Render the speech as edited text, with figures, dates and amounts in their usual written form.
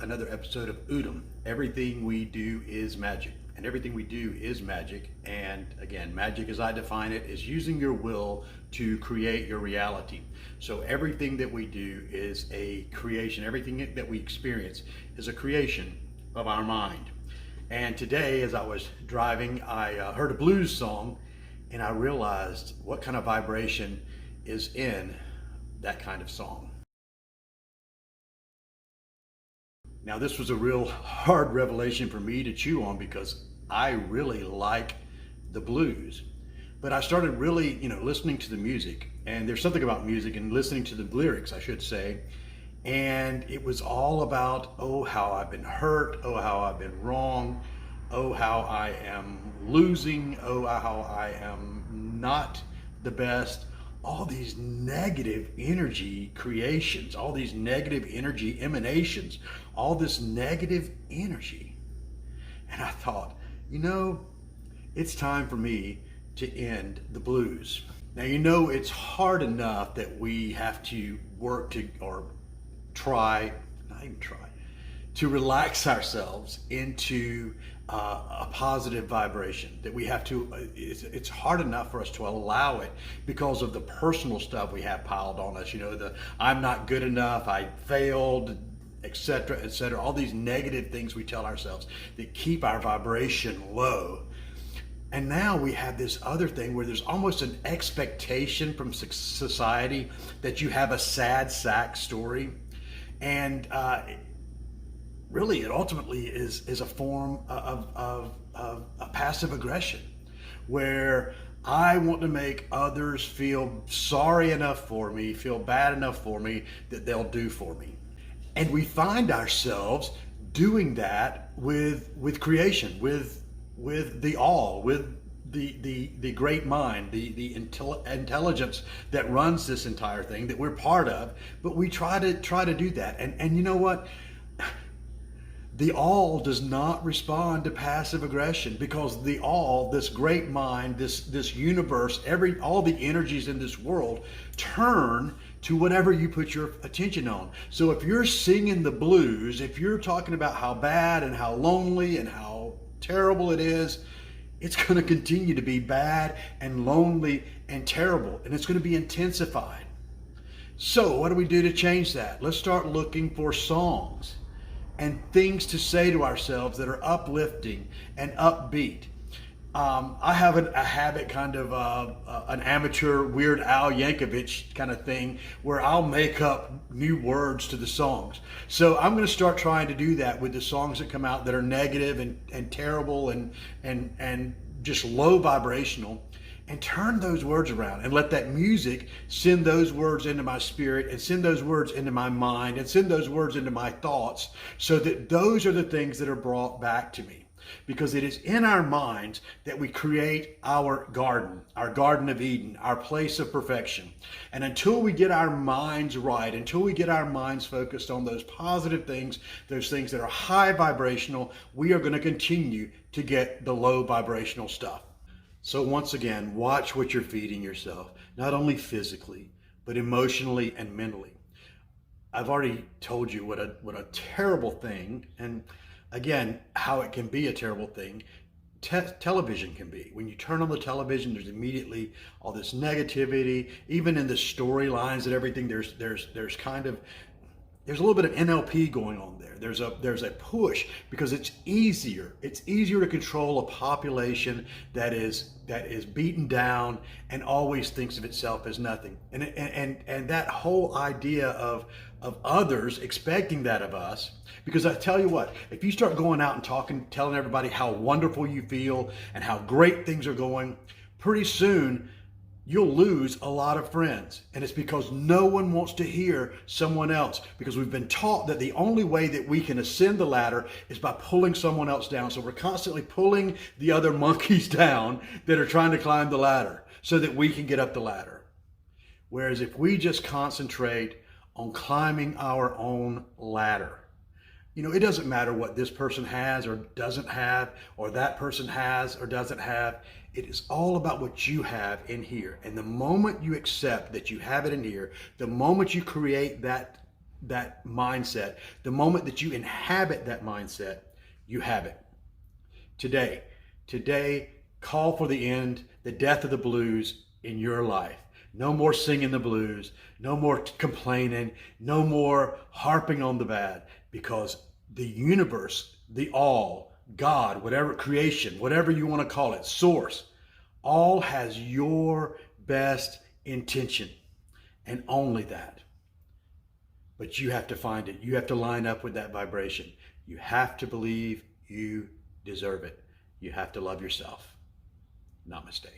another episode of Udom. Everything we do is magic, and everything we do is magic. And again, magic as I define it is using your will to create your reality. So everything that we do is a creation. Everything that we experience is a creation of our mind. And today, as I was driving, I heard a blues song, and I realized what kind of vibration is in that kind of song. Now, this was a real hard revelation for me to chew on because I really like the blues. But I started really, listening to the music, and there's something about music and listening to the lyrics, I should say. And it was all about, oh, how I've been hurt, oh, how I've been wrong, oh, how I am losing, oh, how I am not the best. All these negative energy creations, all these negative energy emanations, all this negative energy. And I thought, it's time for me to end the blues. Now, it's hard enough that we have to work to, or try, not even try, to relax ourselves into a positive vibration, that we have to, it's hard enough for us to allow it because of the personal stuff we have piled on us, the I'm not good enough, I failed, etc., all these negative things we tell ourselves that keep our vibration low. And now we have this other thing where there's almost an expectation from society that you have a sad sack story. And really, it ultimately is a form of a passive aggression, where I want to make others feel sorry enough for me, feel bad enough for me, that they'll do for me. And we find ourselves doing that with creation, with the all, with the great mind, the intelligence that runs this entire thing that we're part of. But we try to do that, and you know what? The all does not respond to passive aggression, because the all, this great mind, this universe, all the energies in this world turn to whatever you put your attention on. So if you're singing the blues, if you're talking about how bad and how lonely and how terrible it is, it's going to continue to be bad and lonely and terrible, and it's going to be intensified. So what do we do to change that? Let's start looking for songs and things to say to ourselves that are uplifting and upbeat. I have a habit, kind of an amateur Weird Al Yankovic kind of thing, where I'll make up new words to the songs. So I'm going to start trying to do that with the songs that come out that are negative and terrible and just low vibrational, and turn those words around and let that music send those words into my spirit, and send those words into my mind, and send those words into my thoughts, so that those are the things that are brought back to me. Because it is in our minds that we create our Garden of Eden, our place of perfection. And until we get our minds right, until we get our minds focused on those positive things, those things that are high vibrational, we are going to continue to get the low vibrational stuff. So once again, watch what you're feeding yourself, not only physically, but emotionally and mentally. I've already told you what a terrible thing, and again, how it can be a terrible thing, television can be. When you turn on the television, there's immediately all this negativity. Even in the storylines and everything, there's a little bit of NLP going on there. There's a push, because it's easier to control a population that is beaten down and always thinks of itself as nothing. And that whole idea of others expecting that of us, because I tell you what, if you start going out and telling everybody how wonderful you feel and how great things are going, pretty soon you'll lose a lot of friends. And it's because no one wants to hear someone else, because we've been taught that the only way that we can ascend the ladder is by pulling someone else down. So we're constantly pulling the other monkeys down that are trying to climb the ladder so that we can get up the ladder. Whereas if we just concentrate on climbing our own ladder, it doesn't matter what this person has or doesn't have, or that person has or doesn't have. It is all about what you have in here. And the moment you accept that you have it in here, the moment you create that that mindset, the moment that you inhabit that mindset, you have it. Today, call for the end, the death of the blues in your life. No more singing the blues, no more complaining, no more harping on the bad, because the universe, the all, God, whatever creation, whatever you want to call it, source, all has your best intention, and only that. But you have to find it. You have to line up with that vibration. You have to believe you deserve it. You have to love yourself. Namaste.